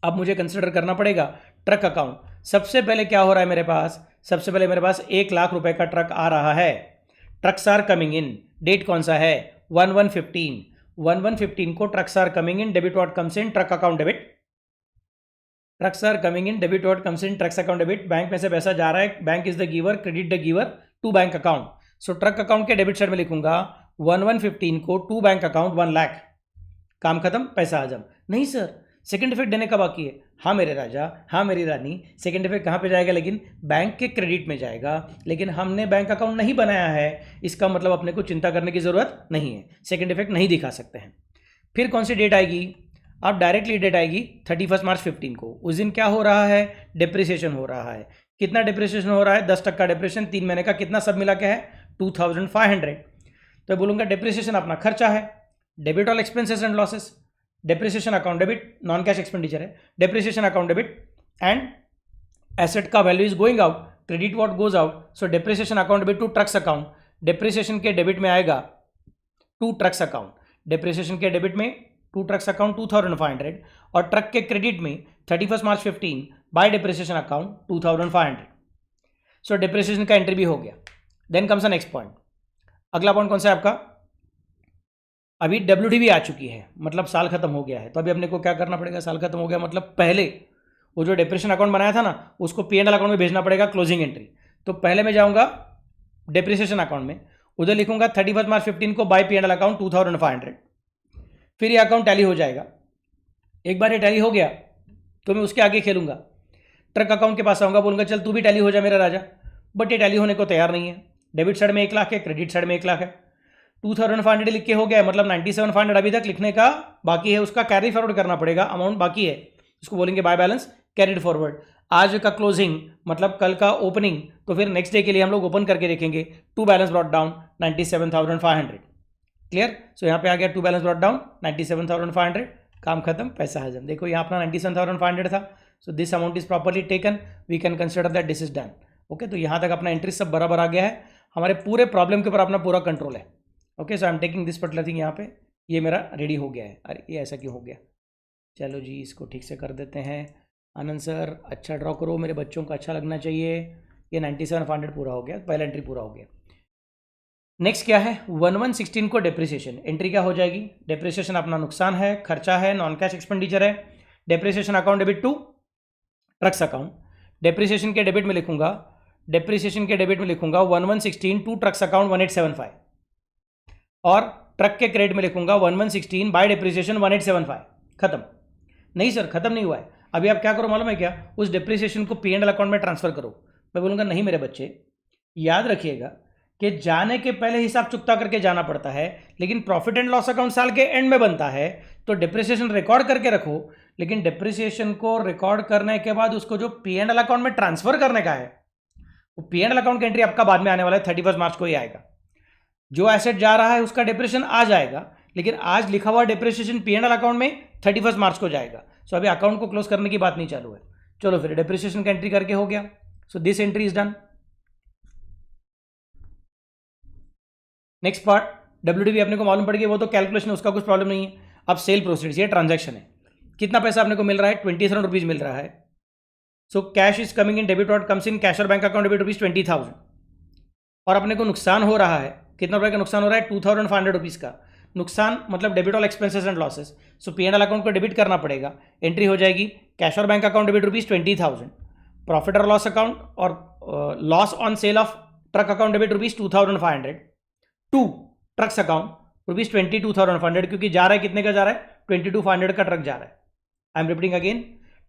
अब मुझे कंसिडर करना पड़ेगा ट्रक अकाउंट। सबसे पहले क्या हो रहा है मेरे पास? सबसे पहले मेरे पास 1 लाख रुपए का ट्रक आ रहा है। Trucks are coming in. Date कौन सा है? 1115। 1115 को trucks are coming in, debit what comes in? Truck account debit. Trucks are coming in, debit what comes in? Trucks account debit. Bank में से पैसा जा रहा है, bank is the giver, credit the giver to bank account. So truck account के debit side में लिखूंगा 1115 को टू बैंक अकाउंट 1 लाख। काम खत्म, पैसा हजम। नहीं सर, सेकंड इफेक्ट देने का बाकी है। हाँ मेरे राजा, हाँ मेरी रानी, सेकंड इफेक्ट कहाँ पे जाएगा? लेकिन बैंक के क्रेडिट में जाएगा। लेकिन हमने बैंक अकाउंट नहीं बनाया है, इसका मतलब अपने को चिंता करने की जरूरत नहीं है, सेकंड इफेक्ट नहीं दिखा सकते हैं। फिर कौन सी डेट आएगी? अब डायरेक्टली डेट आएगी 31 मार्च 15 को। उस दिन क्या हो रहा है? डिप्रिसिएशन हो रहा है। कितना डिप्रिसिएशन हो रहा है? 10% डिप्रिसिएशन 3 महीने का। कितना सब मिला के है? 2500। तो बोलूंगा डिप्रिसिएशन अपना खर्चा है, debit all expenses and losses. Depreciation account debit, non cash expenditure है। Depreciation account debit and asset का value is going out, credit what goes out. So depreciation account debit to trucks account. Depreciation के debit में आएगा to trucks account. Depreciation के debit में to trucks account 2500 और truck के credit में 31 March 15 by depreciation account 2500। So depreciation का entry भी हो गया। Then comes next point. अगला पॉइंट कौन सा है आपका? अभी डब्ल्यूडी भी आ चुकी है, मतलब साल खत्म हो गया है। तो अभी अपने को क्या करना पड़ेगा? साल खत्म हो गया मतलब पहले वो जो डेप्रिसिएशन अकाउंट बनाया था ना, उसको P&L अकाउंट में भेजना पड़ेगा, क्लोजिंग एंट्री। तो पहले मैं जाऊंगा डेप्रिसिएशन अकाउंट में, उधर लिखूंगा 31 मार्च 15 को बाय P&L अकाउंट 2500। फिर ये अकाउंट टैली हो जाएगा। एक बार ये टैली हो गया तो मैं उसके आगे खेलूंगा। ट्रक अकाउंट के पास आऊंगा, बोलूंगा चल तू भी टैली हो जा मेरा राजा। बट ये टैली होने को तैयार नहीं है। डेबिट साइड में 1 लाख है, क्रेडिट साइड में 1 लाख है। 2500 लिख के हो गया है, मतलब 97,500 अभी तक लिखने का बाकी है। उसका कैरी फॉरवर्ड करना पड़ेगा, अमाउंट बाकी है, उसको बोलेंगे बाय बैलेंस कैरिड फॉरवर्ड। आज का क्लोजिंग मतलब कल का ओपनिंग, तो फिर नेक्स्ट डे के लिए हम लोग ओपन करके देखेंगे। To balance brought down 97,500। Clear? So यहाँ पे आ गया टू बैलेंस ब्रॉट डाउन 97,500। काम खत्म, पैसा हजम। देखो यहाँ अपना 97,500 था। So this amount is properly taken, we can consider that this is done. Okay, तो यहाँ तक अपना एंट्री सब बराबर आ गया है। हमारे पूरे प्रॉब्लम के ऊपर अपना पूरा कंट्रोल है। Okay, so I am taking this particular thing. यहाँ पे ये मेरा रेडी हो गया है। अरे ये ऐसा क्यों हो गया? चलो जी, इसको ठीक से कर देते हैं। आनंद सर अच्छा ड्रॉ करो, मेरे बच्चों को अच्छा लगना चाहिए। ये 97,500 पूरा हो गया, पहला एंट्री पूरा हो गया। नेक्स्ट क्या है? 1116 को डेप्रिसिएशन। एंट्री क्या हो जाएगी? डेप्रिसिएशन अपना नुकसान है, खर्चा है, नॉन कैश एक्सपेंडिचर है। Depreciation account debit to trucks account. Depreciation के डेबिट में लिखूंगा, डेप्रिसिएशन के डेबिट में लिखूंगा 1116 टू ट्रक्स अकाउंट 1875 और ट्रक के क्रेडिट में लिखूंगा 1116 बाय डेप्रिसिएशन 1875। खत्म? नहीं सर, खत्म नहीं हुआ है। अभी आप क्या करो मालूम है क्या? उस डेप्रिसिएशन को P&L अकाउंट में ट्रांसफर करो। मैं बोलूँगा नहीं मेरे बच्चे, याद रखिएगा कि जाने के पहले हिसाब चुकता करके जाना पड़ता है, लेकिन प्रॉफिट एंड लॉस अकाउंट साल के एंड में बनता है। तो डेप्रिसिएशन रिकॉर्ड करके रखो, लेकिन डेप्रिसिएशन को रिकॉर्ड करने के बाद उसको जो P&L अकाउंट में ट्रांसफर करने का है, वो P&L अकाउंट की एंट्री आपका बाद में आने वाला है, 31 मार्च को ही आएगा। जो एसेट जा रहा है उसका डिप्रेशन आ जाएगा, लेकिन आज लिखा हुआ डिप्रिसिएशन P&L अकाउंट में 31 मार्च को जाएगा। सो अभी अकाउंट को क्लोज करने की बात नहीं चालू है। चलो फिर डिप्रिसिएशन का एंट्री करके हो गया। So this entry is done. Next part WDV अपने को मालूम पड़ गया, वो तो कैलकुलेशन है, उसका कुछ प्रॉब्लम नहीं है। अब सेल प्रोसीड्स, ये ट्रांजैक्शन है। कितना पैसा अपने को मिल रहा है? 27 रुपीज मिल रहा है। So cash is coming in, debit what comes in, cash और बैंक अकाउंट डेबिट रुपीज 20,000। और अपने को नुकसान हो रहा है, कितना रुपए का नुकसान हो रहा है? 2500 रुपीज़ का नुकसान, मतलब debit all expenses and losses. So P&L account को डेबिट करना पड़ेगा। एंट्री हो जाएगी कैश और bank account debit rupees 20,000, profit और लॉस अकाउंट और loss on sale of truck account debit rupees 2,500 to trucks account rupees 22,500, क्योंकि जा रहा है कितने का जा रहा है? 22,500 का ट्रक जा रहा है। I am repeating again,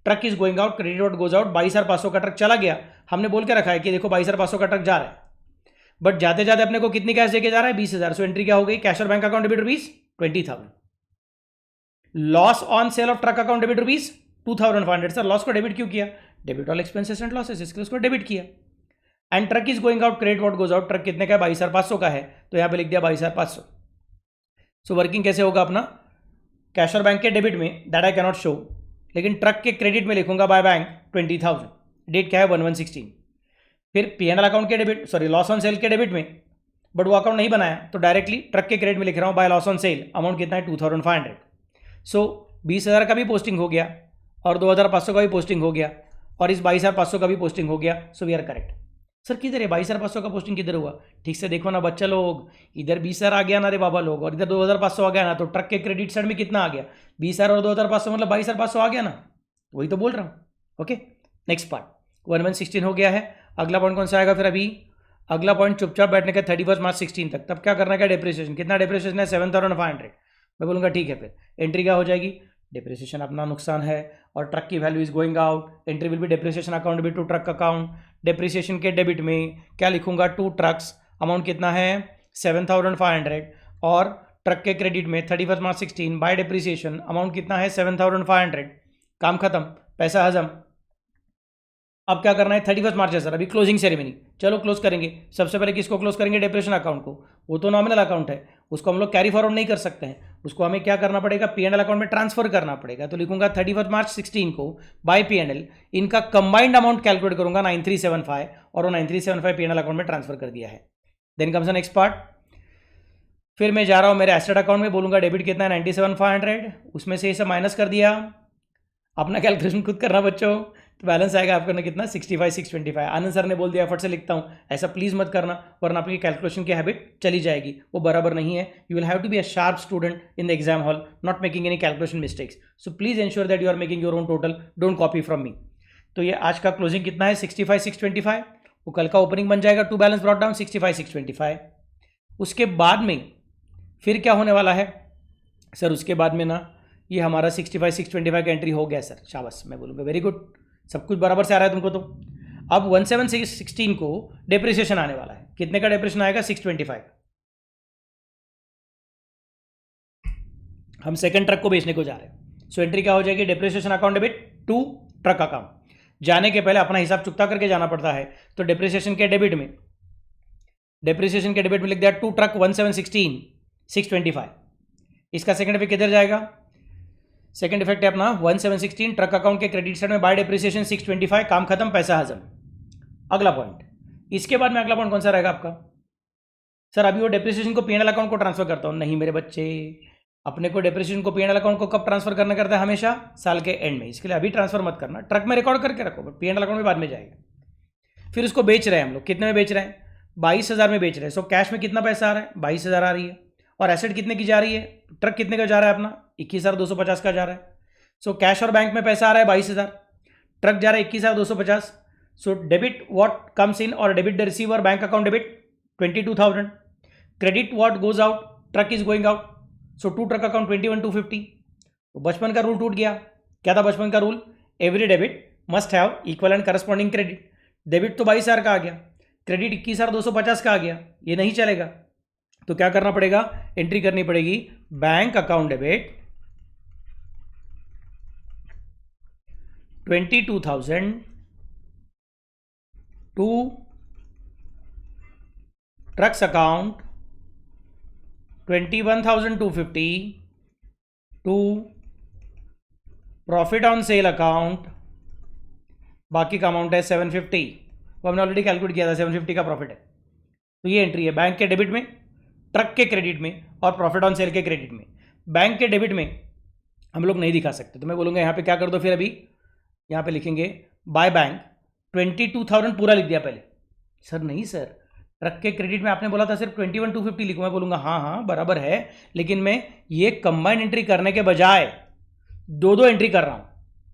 truck is going out, credit out goes out. 22,500 का ट्रक चला गया, हमने बोल के रखा है कि देखो 22,500 का ट्रक जा रहा है, बट जाते जाते अपने को कितनी कैश देके जा रहा है? 20,000। सो एंट्री क्या हो गई? कैश और bank account debit rupees 20,000। Loss on sale of truck account debit rupees 2500 sir loss को डेबिट क्यों किया, debit all expenses and losses, इसके लिए उसको डेबिट किया। And truck is going out, credit what goes out, truck कितने का है 22,500 का है, तो यहाँ पे लिख दिया 22,500। सो वर्किंग कैसे होगा अपना, कैश और बैंक के डेबिट में दैट आई कैनॉट शो, लेकिन ट्रक के क्रेडिट में लिखूंगा बाय बैंक 20,000, डेट क्या है 11/16। फिर पी एंड एल अकाउंट के debit, sorry loss on cell के डेबिट में, बट वो अकाउंट नहीं बनाया तो डायरेक्टली ट्रक के क्रेडिट में लिख रहा हूँ by loss on cell, amount कितना है 2,500। सो 20,000 का भी पोस्टिंग हो गया और 2,500 का भी पोस्टिंग हो गया और इस 22,500 का भी पोस्टिंग हो गया। So we are correct. Sir किधर है 22,500 का पोस्टिंग किधर हुआ, ठीक से देखो ना बच्चा लोग, इधर 20,000 आ गया ना रे बाबा लोग, और इधर 2,500 आ गया ना, तो ट्रक के क्रेडिट साइड में कितना आ गया 20,000 और 2,500 मतलब 22,500 आ गया ना, वही तो बोल रहा हूँ। ओके नेक्स्ट पार्ट 1116 हो गया है। अगला पॉइंट कौन सा आएगा फिर, अभी अगला पॉइंट चुपचाप बैठने का 31 मार्च 16 तक, तब क्या करना है, डेप्रिसिएशन, कितना डेप्रिसिएशन है 7,500। मैं बोलूँगा ठीक है, फिर एंट्री क्या हो जाएगी, डेप्रिसिएशन अपना नुकसान है और ट्रक की value is going out, entry will B depreciation account भी टू ट्रक अकाउंट, डेप्रिसिएशन के डेबिट में क्या लिखूंगा, टू ट्रक्स, अमाउंट कितना है 7,500 और ट्रक के क्रेडिट में 31 मार्च 16 बाय डेप्रिसिएशन अमाउंट कितना है 7,500, काम खत्म, पैसा हजम। अब क्या करना है 31 मार्च है सर, अभी क्लोजिंग सेरेमनी, चलो क्लोज करेंगे। सबसे पहले किसको क्लोज करेंगे, डेप्रिसिएशन अकाउंट को, वो तो नॉमिनल अकाउंट है, उसको हम लोग कैरी फॉरवर्ड नहीं कर सकते हैं, उसको हमें क्या करना पड़ेगा, पी एंड एल अकाउंट में ट्रांसफर करना पड़ेगा। तो लिखूंगा 31 मार्च 16 को बाय पी एंड एल, इनका कंबाइंड अमाउंट कैलकुलेट करूंगा 9375 और वो 9375 पी एंड एल अकाउंट में ट्रांसफर कर दिया है। देन कम्स नेक्स्ट पार्ट, फिर मैं जा रहा हूं मेरे एसेट अकाउंट में, बोलूंगा डेबिट कितना है 97,500, उसमें से इसे माइनस कर दिया, अपना कैलकुलेशन खुद करना बच्चों, तो बैलेंस आएगा आपका ना कितना 65,625। आनंद सर ने बोल दिया एफर्ट से लिखता हूँ, ऐसा प्लीज़ मत करना वरना आपकी कैलकुलेशन की हैबिट चली जाएगी, वो बराबर नहीं है। You will have to be a sharp student in the exam hall, not making any calculation mistakes, so please ensure that you are making your own total, don't copy from me. तो ये आज का closing कितना है 65,625, वो कल का opening बन जाएगा टू बैलेंस ब्रॉट डाउन 65,625। उसके बाद में फिर क्या होने वाला है सर, उसके बाद में ना ये हमारा 65,625 का एंट्री हो गया सर, शाबाश, मैं बोलूँगा वेरी गुड, सब कुछ बराबर से आ रहा है तुमको। तो अब 17,616 को डेप्रिसिएशन आने वाला है, कितने का डेप्रिसिएशन आएगा 625। हम सेकंड ट्रक को बेचने को जा रहे हैं, सो एंट्री क्या हो जाएगी, depreciation account debit to truck account. जाने के पहले अपना हिसाब चुकता करके जाना पड़ता है, तो डेप्रिसिएशन के डेबिट में लिख दिया टू ट्रक 1716 625। इसका सेकंड इफेक्ट किधर जाएगा, सेकंड इफेक्ट है अपना 1716 ट्रक अकाउंट के क्रेडिट साइड में बाय डेप्रिसिएशन 625, काम खत्म, पैसा हजम। अगला पॉइंट, इसके बाद में अगला पॉइंट कौन सा रहेगा आपका, सर अभी वो डेप्रिसिएशन को पीएनएल अकाउंट को ट्रांसफर करता हूं, नहीं मेरे बच्चे, अपने को डेप्रिसिएशन को पीएनएल अकाउंट को कब ट्रांसफर करना करता है, हमेशा साल के एंड में, इसके लिए अभी ट्रांसफर मत करना, ट्रक में रिकॉर्ड करके रखो, पीएनएल अकाउंट में बाद में जाएगा। फिर उसको बेच रहे हैं हम लोग, कितने में बेच रहे हैं 22,000 में बेच रहे हैं। सो कैश में कितना पैसा आ रहा है 22,000 आ रही है, और एसेट कितने की जा रही है, ट्रक कितने का जा रहा है अपना 21,250 का जा रहा है। सो कैश और बैंक में पैसा आ रहा है 22,000, ट्रक जा रहा है 21,250। So debit what comes in और debit the receiver bank account debit 22,000, credit what goes out, truck is going out, so to truck account 21,250। तो बचपन का रूल टूट गया, क्या था बचपन का rule, every debit must have equal and corresponding credit. Debit तो 22,000 का आ गया, क्रेडिट 21,250 का आ गया, ये नहीं चलेगा, तो क्या करना पड़ेगा, एंट्री करनी पड़ेगी bank account debit 22,000 to trucks account 21,250 to profit on sale account, बाकी का अमाउंट है 750, वो हमने ऑलरेडी कैलकुलेट किया था 750 का प्रॉफिट है। तो ये एंट्री है बैंक के डेबिट में, ट्रक के क्रेडिट में और प्रॉफिट ऑन सेल के क्रेडिट में। बैंक के डेबिट में हम लोग नहीं दिखा सकते, तो मैं बोलूँगा यहाँ पे क्या कर दो, फिर अभी यहाँ पे लिखेंगे बाय बैंक 22,000 पूरा लिख दिया पहले। सर नहीं सर, ट्रक के क्रेडिट में आपने बोला था सिर्फ 21,250 लिखूँ, मैं बोलूँगा हाँ हाँ बराबर है, लेकिन मैं ये कंबाइंड एंट्री करने के बजाय दो एंट्री कर रहा हूँ।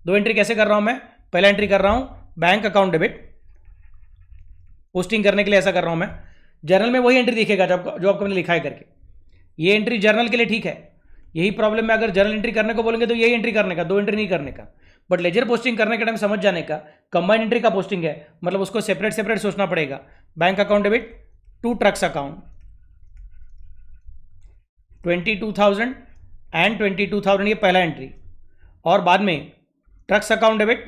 दो एंट्री कैसे कर रहा हूँ मैं, पहला एंट्री कर रहा हूँ बैंक अकाउंट डेबिट, पोस्टिंग करने के लिए ऐसा कर रहा हूँ मैं, जर्नल में वही एंट्री दिखेगा जो आपको मैंने लिखा है करके, ये एंट्री जर्नल के लिए ठीक है। यही प्रॉब्लम है, अगर जर्नल एंट्री करने को बोलेंगे तो यही एंट्री करने का, दो एंट्री नहीं करने का। बट लेजर पोस्टिंग करने के टाइम समझ जाने का, कंबाइंड एंट्री का पोस्टिंग है, मतलब उसको सेपरेट सेपरेट सोचना पड़ेगा। Bank account debit to trucks account 22,000 and 22,000, ये पहला एंट्री, और बाद में trucks account debit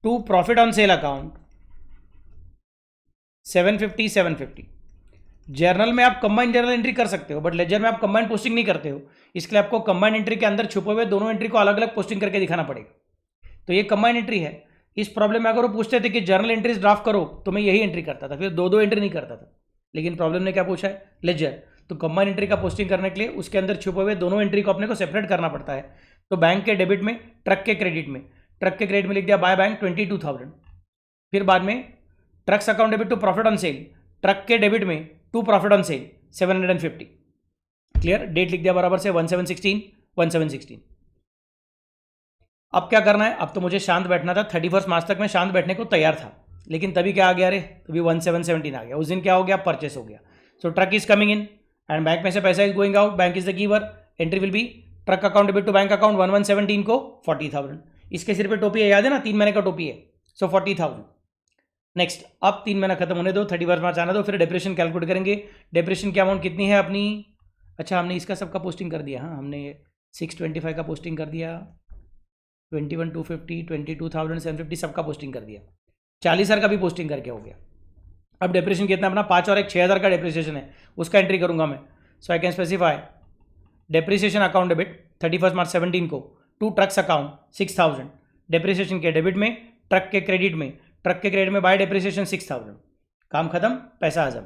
to profit on sale account 750 journal में आप कंबाइंड जर्नल एंट्री कर सकते हो, बट लेजर में आप कंबाइंड पोस्टिंग नहीं करते हो, इसलिए आपको कंबाइंड एंट्री के अंदर छुपे हुए दोनों एंट्री को अलग अलग पोस्टिंग करके दिखाना पड़ेगा। तो ये कंबाइंड एंट्री है। इस प्रॉब्लम में अगर वो पूछते थे कि जर्नल एंट्रीज ड्राफ्ट करो तो मैं यही एंट्री करता था, फिर दो दो एंट्री नहीं करता था। लेकिन प्रॉब्लम ने क्या पूछा है, लेजर। तो कंबाइंड एंट्री का पोस्टिंग करने के लिए उसके अंदर छुपे हुए दोनों एंट्री को अपने को सेपरेट करना पड़ता है। तो बैंक के डेबिट में, ट्रक के क्रेडिट में, ट्रक के क्रेडिट में लिख दिया बाय बैंक 22,000। फिर बाद में trucks account debit to profit on sale, truck के डेबिट में to profit on sale 750। Clear, date लिख दिया बराबर से 1716। अब क्या करना है, अब तो मुझे शांत बैठना था, 31 मार्च तक मैं शांत बैठने को तैयार था, लेकिन तभी क्या आ गया, अरे तभी 1717 आ गया। उस दिन क्या हो गया, परचेस हो गया। So truck is coming in and bank में से पैसा is going out, bank is the giver, entry will be truck account debit to bank account 1117 को 40,000। इसके सिर पे टोपी है, याद है ना, 3 महीने का टोपी है, सो 40,000। नेक्स्ट, अब 3 महीना खत्म होने दो, 31 मार्च आना दो, फिर डेप्रेशन कैलकुलेट करेंगे। डेप्रेशन की अमाउंट कितनी है अपनी, अच्छा हमने इसका सबका पोस्टिंग कर दिया, हाँ हमने 625 का पोस्टिंग कर दिया, 21,250, 22,750 सबका पोस्टिंग कर दिया, 40,000 का भी पोस्टिंग करके हो गया। अब डेप्रेशन कितना अपना 5 और 1 6,000 का डेप्रिसिएशन है, उसका एंट्री करूंगा मैं। So I can specify depreciation account debit 31 March 17 को टू ट्रक्स अकाउंट 6,000, डेप्रिसिएशन के डेबिट में, ट्रक के क्रेडिट में, ट्रक के क्रेडिट में बाय डेप्रिसिएशन 6,000। काम खत्म, पैसा हजम।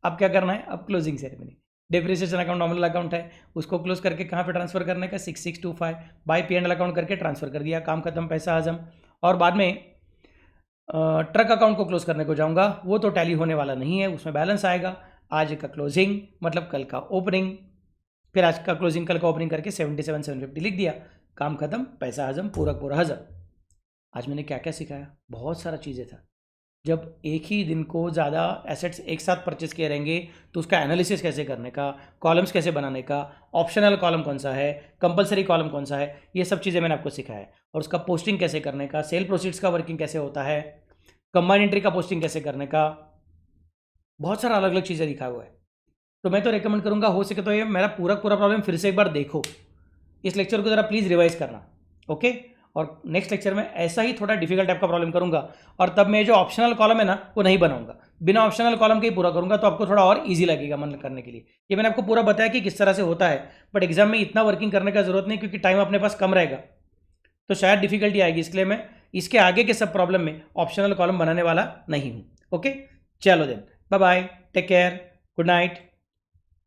अब क्या करना है, अब closing ceremony. Depreciation account nominal account है, उसको क्लोज करके कहाँ पे ट्रांसफर करने का, 6625 बाय P&L अकाउंट करके ट्रांसफर कर दिया, काम खत्म, पैसा हजम। और बाद में ट्रक अकाउंट को क्लोज करने को जाऊंगा, वो तो टैली होने वाला नहीं है, उसमें बैलेंस आएगा। आज का क्लोजिंग मतलब कल का ओपनिंग, फिर आज का क्लोजिंग कल का ओपनिंग करके 77,750 लिख दिया, काम खत्म, पैसा हजम, पूरा पूरा हजम। आज मैंने क्या क्या सिखाया, बहुत सारा चीज़ें था। जब एक ही दिन को ज़्यादा एसेट्स एक साथ परचेस किए रहेंगे तो उसका एनालिसिस कैसे करने का, कॉलम्स कैसे बनाने का, ऑप्शनल कॉलम कौन सा है, कंपलसरी कॉलम कौन सा है, ये सब चीज़ें मैंने आपको सिखाया है। और उसका पोस्टिंग कैसे करने का, सेल प्रोसीड्स का वर्किंग कैसे होता है, कंबाइंड एंट्री का पोस्टिंग कैसे करने का, बहुत सारा अलग अलग चीज़ें दिखा हुआ है। तो मैं तो रिकमेंड करूँगा, हो सके तो ये मेरा पूरा प्रॉब्लम फिर से एक बार देखो, इस लेक्चर को ज़रा प्लीज़ रिवाइज करना, ओके। और नेक्स्ट लेक्चर में ऐसा ही थोड़ा डिफिकल्ट टाइप का प्रॉब्लम करूंगा, और तब मैं जो ऑप्शनल कॉलम है ना वो नहीं बनाऊंगा, बिना ऑप्शनल कॉलम के ही पूरा करूंगा, तो आपको थोड़ा और इजी लगेगा मन करने के लिए। ये मैंने आपको पूरा बताया कि किस तरह से होता है, बट एग्जाम में इतना वर्किंग करने का जरूरत नहीं, क्योंकि टाइम अपने पास कम रहेगा, तो शायद डिफिकल्टी आएगी, इसलिए मैं इसके आगे के सब प्रॉब्लम में ऑप्शनल कॉलम बनाने वाला नहीं हूँ, ओके। चलो then, bye bye, take care, good night.